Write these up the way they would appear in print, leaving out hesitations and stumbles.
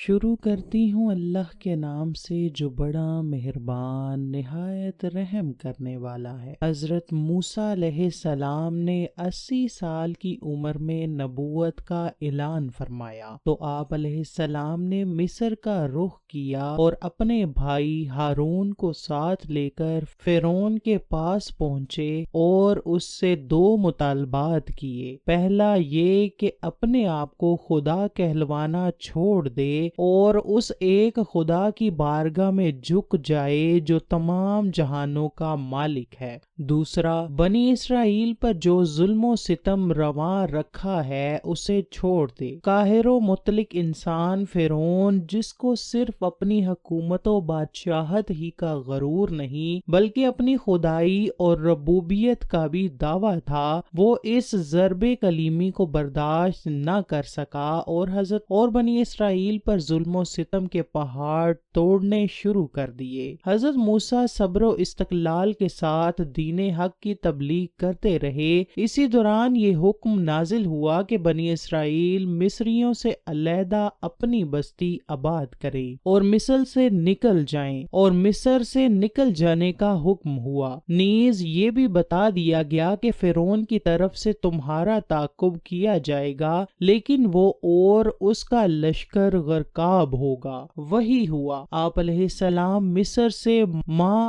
شروع کرتی ہوں اللہ کے نام سے جو بڑا مہربان نہایت رحم کرنے والا ہے۔ حضرت موسیٰ علیہ السلام نے 80 سال کی عمر میں نبوت کا اعلان فرمایا تو آپ علیہ السلام نے مصر کا رخ کیا اور اپنے بھائی ہارون کو ساتھ لے کر فرعون کے پاس پہنچے اور اس سے 2 مطالبات کیے۔ پہلا یہ کہ اپنے آپ کو خدا کہلوانا چھوڑ دے اور اس ایک خدا کی بارگاہ میں جھک جائے جو تمام جہانوں کا مالک ہے۔ دوسرا، بنی اسرائیل پر جو ظلم و ستم رواں رکھا ہے اسے چھوڑ دے۔ قاہر و مطلق انسان فرعون، جس کو صرف اپنی حکومت و بادشاہت ہی کا غرور نہیں بلکہ اپنی خدائی اور ربوبیت کا بھی دعویٰ تھا، وہ اس ضرب کلیمی کو برداشت نہ کر سکا اور حضرت اور بنی اسرائیل پر ظلم و ستم کے پہاڑ توڑنے شروع کر دیے۔ حضرت موسیٰ صبر و استقلال کے ساتھ دین حق کی تبلیغ کرتے رہے۔ اسی دوران یہ حکم نازل ہوا کہ بنی اسرائیل مصریوں سے علیحدہ اپنی بستی آباد کرے اور مصر سے نکل جائیں، اور مصر سے نکل جانے کا حکم ہوا۔ نیز یہ بھی بتا دیا گیا کہ فرعون کی طرف سے تمہارا تعاقب کیا جائے گا، لیکن وہ اور اس کا لشکر غرقاب ہوگا۔ وہی ہوا۔ آپ علیہ السلام مصر سے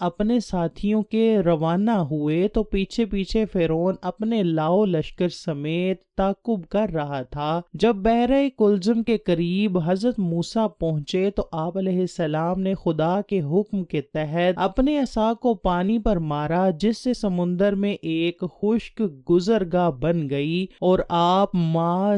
اپنے ساتھیوں کے روانہ ہوئے تو پیچھے پیچھے فرعون اپنے لاؤ لشکر سمیت تعاقب کر رہا تھا۔ جب بحر کلزم کے قریب حضرت موسیٰ پہنچے تو آپ علیہ السلام نے خدا کے حکم کے تحت اپنے عصا کو پانی پر مارا، جس سے سمندر میں ایک خشک گزرگاہ بن گئی اور آپ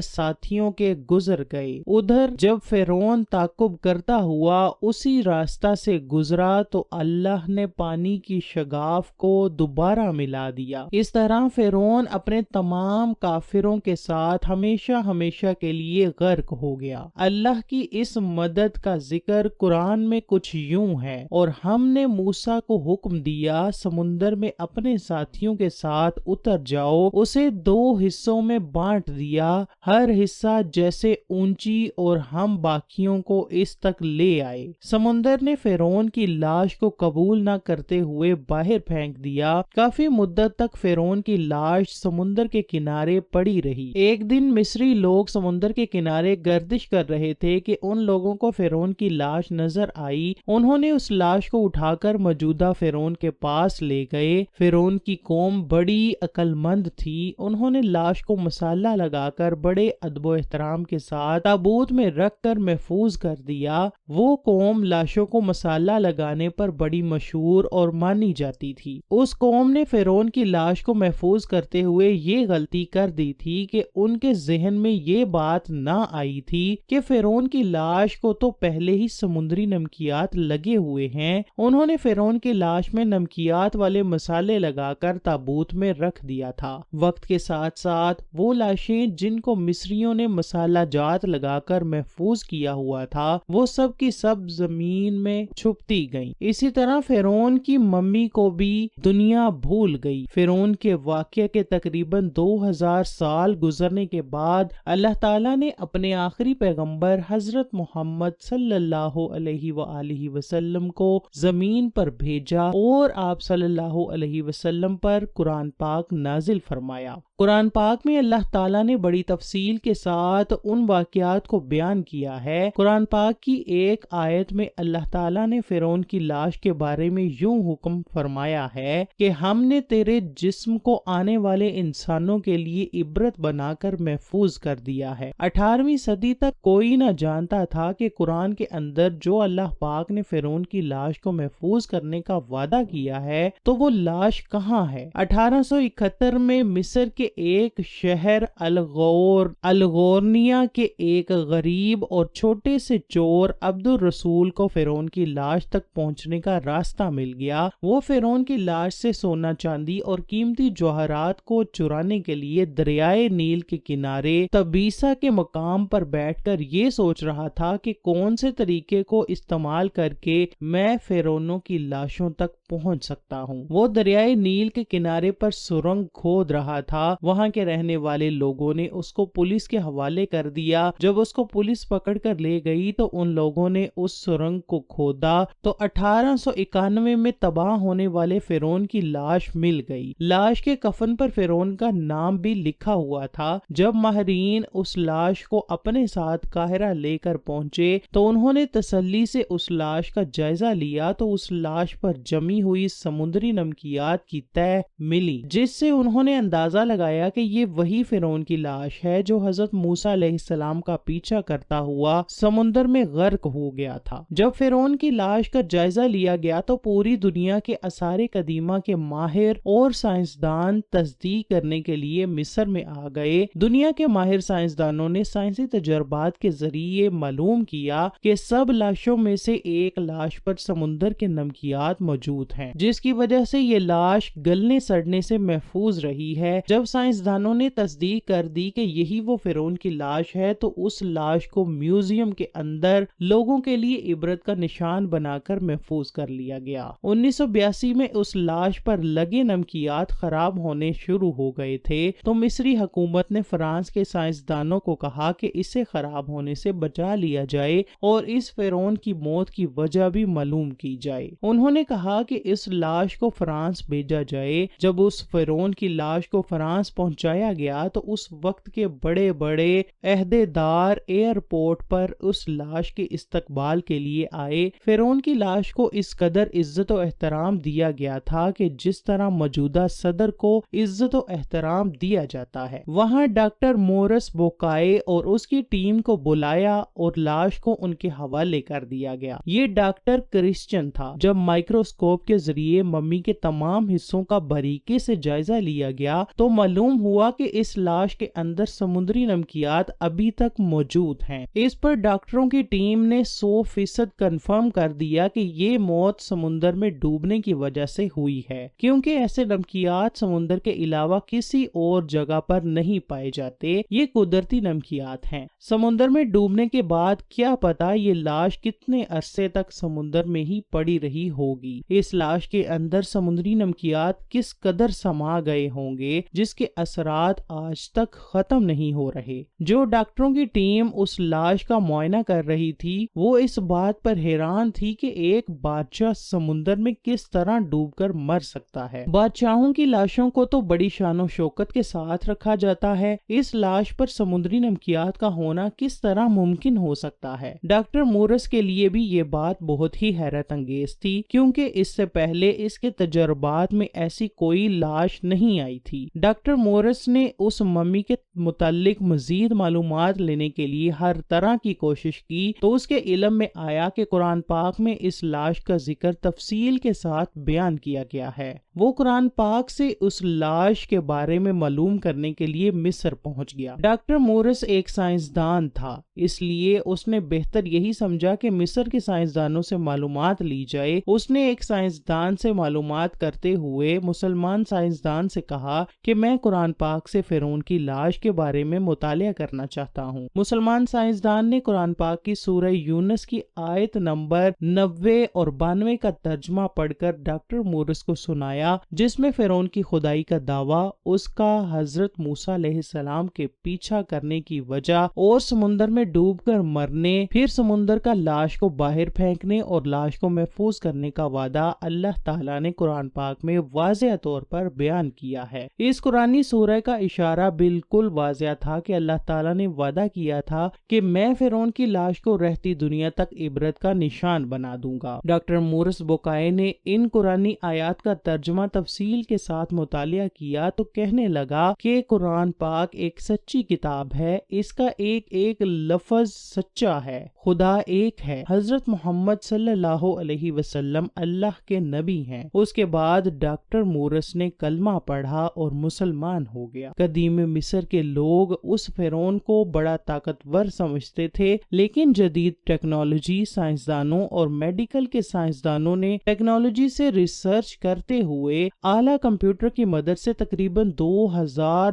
ساتھیوں کے گزر گئے۔ ادھر جب فرعون تعاقب کرتا ہوا اسی راستہ سے گزرا تو اللہ نے پانی کی شگاف کو دوبارہ ملا دیا۔ اس طرح فرعون اپنے تمام کافروں کے ساتھ ہمیشہ ہمیشہ کے لیے غرق ہو گیا۔ اللہ کی اس مدد کا ذکر قرآن میں کچھ یوں ہے: اور ہم نے موسیٰ کو حکم دیا سمندر میں اپنے ساتھیوں کے ساتھ اتر جاؤ، اسے 2 حصوں میں بانٹ دیا، ہر حصہ جیسے اونچی، اور ہم باقیوں کو اس تک لے آئے۔ سمندر نے فرعون کی لاش کو قبول نہ کرتے ہوئے باہر پھینک دیا۔ کافی مدت تک فرعون کی لاش سمندر کے کنارے پڑی رہی۔ ایک دن مصری لوگ سمندر کے کنارے گردش کر رہے تھے کہ ان لوگوں کو فرعون کی لاش نظر آئی۔ انہوں نے اس لاش کو اٹھا کر موجودہ فرعون کے پاس لے گئے۔ فرعون کی قوم بڑی عقل مند تھی۔ انہوں نے لاش کو مسالہ لگا کر بڑے ادب و احترام کے ساتھ تابوت میں رکھ کر محفوظ کر دیا۔ وہ قوم لاشوں کو مسالہ لگانے پر بڑی مشہور اور مانی جاتی تھی۔ اس قوم نے فرعون کی لاش کو محفوظ کرتے ہوئے یہ غلطی کر دی تھی کہ ان کے ذہن میں یہ بات نہ آئی تھی کہ فرعون کی لاش کو تو پہلے ہی سمندری نمکیات لگے ہوئے ہیں۔ انہوں نے فرعون کی لاش میں نمکیات والے مسالے لگا کر تابوت میں رکھ دیا تھا۔ وقت کے ساتھ ساتھ وہ لاشیں جن کو مصریوں نے مسالہ جات لگا کر محفوظ کیا ہوا تھا، وہ سب کی سب زمین میں چھپتی گئیں۔ اسی طرح فرعون کی ممی کو بھی دنیا بھول گئی۔ فرعون کے واقعے کے تقریباً 2000 سال گزرنے کے بعد اللہ تعالیٰ نے اپنے آخری پیغمبر حضرت محمد صلی اللہ علیہ وآلہ وسلم کو زمین پر بھیجا اور آپ صلی اللہ علیہ وسلم پر قرآن پاک نازل فرمایا۔ قرآن پاک میں اللہ تعالیٰ نے بڑی تفصیل کے ساتھ ان واقعات کو بیان کیا ہے۔ قرآن پاک کی ایک آیت میں اللہ تعالیٰ نے فرعون کی لاش کے بارے میں یوں حکم فرمایا ہے کہ ہم نے تیرے جسم کو آنے والے انسانوں کے لیے عبرت بنا کر محفوظ کر دیا ہے۔ 18ویں صدی تک کوئی نہ جانتا تھا کہ قرآن کے اندر جو اللہ پاک نے فرعون کی لاش کو محفوظ کرنے کا وعدہ کیا ہے تو وہ لاش کہاں ہے۔ 1871 میں مصر کے ایک شہر الغورنیا کے ایک غریب اور چھوٹے سے چور عبد الرسول کو فرعون کی لاش تک پہنچنے کا راستہ مل گیا۔ وہ فرعون کی لاش سے سونا چاندی اور قیمتی جواہرات کو چرانے کے لیے دریائے نیل کے کنارے تبیسا کے مقام پر بیٹھ کر یہ سوچ رہا تھا کہ کون سے طریقے کو استعمال کر کے میں فرعونوں کی لاشوں تک پہنچ سکتا ہوں۔ وہ دریائے نیل کے کنارے پر سرنگ کھود رہا تھا۔ وہاں کے رہنے والے لوگوں نے اس کو پولیس کے حوالے کر دیا۔ جب اس کو پولیس پکڑ کر لے گئی تو ان لوگوں نے اس سرنگ کو کھودا تو 1891 میں تباہ ہونے والے فرعون کی لاش مل گئی۔ لاش کے کفن پر فرعون کا نام بھی لکھا ہوا تھا۔ جب ماہرین اس لاش کو اپنے ساتھ قاہرہ لے کر پہنچے تو انہوں نے تسلی سے اس لاش کا جائزہ لیا تو اس لاش پر جمی ہوئی سمندری نمکیات کی تہ ملی، جس سے انہوں نے اندازہ لگایا کہ یہ وہی فرعون کی لاش ہے جو حضرت موسیٰ علیہ السلام کا پیچھا کرتا ہوا سمندر میں غرق ہو گیا تھا۔ جب فرعون کی لاش کا جائزہ لیا گیا تو پوری دنیا کے آثار قدیمہ کے ماہر اور سائنسدان تصدیق کرنے کے لیے مصر میں آ گئے۔ دنیا کے ماہر سائنسدانوں نے سائنسی تجربات کے ذریعے معلوم کیا کہ سب لاشوں میں سے ایک لاش پر سمندر کے نمکیات موجود ہیں، جس کی وجہ سے یہ لاش گلنے سڑنے سے محفوظ رہی ہے۔ جب سائنسدانوں نے تصدیق کر دی کہ یہی وہ فرعون کی لاش ہے تو اس لاش کو میوزیم کے اندر لوگوں کے لیے عبرت کا نشان بنا کر محفوظ کر لیا گیا۔ 1982 میں اس لاش پر لگے نمکیات خراب ہونے شروع ہو گئے تھے تو مصری حکومت نے فرانس کے سائنسدانوں کو کہا کہ اسے خراب ہونے سے بچا لیا جائے اور اس فرعون کی موت کی وجہ بھی معلوم کی جائے۔ انہوں نے کہا کہ اس لاش کو فرانس بھیجا جائے۔ جب اس فرعون کی لاش کو فرانس پہنچایا گیا تو اس وقت کے بڑے بڑے عہدیدار ایئرپورٹ پر اس لاش کے استقبال کے لیے آئے۔ فرعون کی لاش کو اس قدر عزت و احترام دیا گیا تھا کہ جس طرح موجودہ صدر کو عزت و احترام دیا جاتا ہے۔ وہاں ڈاکٹر مورس بوکائے اور اس کی ٹیم کو بلایا اور لاش کو ان کے حوالے کر دیا گیا۔ یہ ڈاکٹر کرسچن تھا۔ جب مائکروسکوپ کے ذریعے ممی کے تمام حصوں کا باریکی سے جائزہ لیا گیا تو معلوم ہوا کہ اس لاش کے اندر سمندری نمکیات ابھی تک موجود ہیں۔ اس پر ڈاکٹروں کی ٹیم نے 100% کنفرم کر دیا کہ یہ موت سمندر میں ڈوبنے کی وجہ سے ہوئی ہے، کیونکہ ایسے نمکیات سمندر کے علاوہ کسی اور جگہ پر نہیں پائے جاتے۔ یہ قدرتی نمکیات ہیں۔ سمندر میں ڈوبنے کے بعد کیا پتا یہ لاش کتنے عرصے تک سمندر میں ہی پڑی رہی ہوگی۔ اس لاش کے اندر سمندری نمکیات کس قدر سما گئے ہوں گے جس کے اثرات آج تک ختم نہیں ہو رہے۔ جو ڈاکٹروں کی ٹیم اس لاش کا معائنہ کر رہی تھی وہ اس بات پر حیران تھی کہ ایک بادشاہ سمندر میں کس طرح ڈوب کر مر سکتا ہے۔ بادشاہوں کی لاشوں کو تو بڑی شان و شوکت کے ساتھ رکھا جاتا ہے، اس لاش پر سمندری نمکیات کا ہونا کس طرح ممکن ہو سکتا ہے؟ ڈاکٹر مورس کے لیے بھی یہ بات بہت ہی حیرت انگیز تھی، کیونکہ اس سے پہلے اس کے تجربات میں ایسی کوئی لاش نہیں آئی تھی۔ ڈاکٹر مورس نے اس ممی کے متعلق مزید معلومات لینے کے لیے ہر طرح کی کوشش کی تو اس کے علم میں آیا کہ قرآن پاک میں اس لاش کا ذکر تفصیل کے ساتھ بیان کیا گیا ہے۔ وہ قرآن پاک سے اس لاش کے بارے میں معلوم کرنے کے لیے مصر پہنچ گیا۔ ڈاکٹر مورس ایک سائنسدان تھا، اس لیے اس نے بہتر یہی سمجھا کہ مصر کے سائنسدانوں سے معلومات لی جائے۔ اس نے ایک سائنسدان سے معلومات کرتے ہوئے مسلمان سائنسدان سے کہا کہ میں قرآن پاک سے فرعون کی لاش کے بارے میں مطالعہ کرنا چاہتا ہوں۔ مسلمان سائنسدان نے قرآن پاک کی سورہ یونس کی آیت نمبر 90 اور 92 کا ترجمہ پڑھ کر ڈاکٹر مورس کو سنایا، جس میں فرعون کی خدائی کا دعویٰ، اس کا حضرت موسیٰ علیہ السلام کے پیچھا کرنے کی وجہ اور سمندر میں ڈوب کر مرنے، پھر سمندر کا لاش کو باہر پھینکنے اور لاش کو محفوظ کرنے کا وعدہ اللہ تعالیٰ نے قرآن پاک میں واضح طور پر بیان کیا ہے۔ اس قرآنی سورہ کا اشارہ بالکل واضح تھا کہ اللہ تعالیٰ نے وعدہ کیا تھا کہ میں فرعون کی لاش کو رہتی دنیا تک عبرت کا نشان بنا دوں گا۔ ڈاکٹر مورس بوکائے نے ان قرآنی آیات کا ترجمہ تفصیل کے ساتھ مطالعہ کیا تو کہنے لگا کہ قرآن پاک ایک سچی کتاب ہے، اس کا ایک ایک لفظ سچا ہے، خدا ایک ہے، حضرت محمد صلی اللہ علیہ وسلم اللہ کے نبی ہیں۔ اس کے بعد ڈاکٹر مورس نے کلمہ پڑھا اور مسلمان ہو گیا۔ قدیم مصر کے لوگ اس فرعون کو بڑا طاقتور سمجھتے تھے، لیکن جدید ٹیکنالوجی سائنسدانوں اور میڈیکل کے سائنسدانوں نے ٹیکنالوجی سے ریسرچ کرتے ہوئے اعلیٰ کمپیوٹر کی مدد سے تقریباً 2000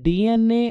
DNA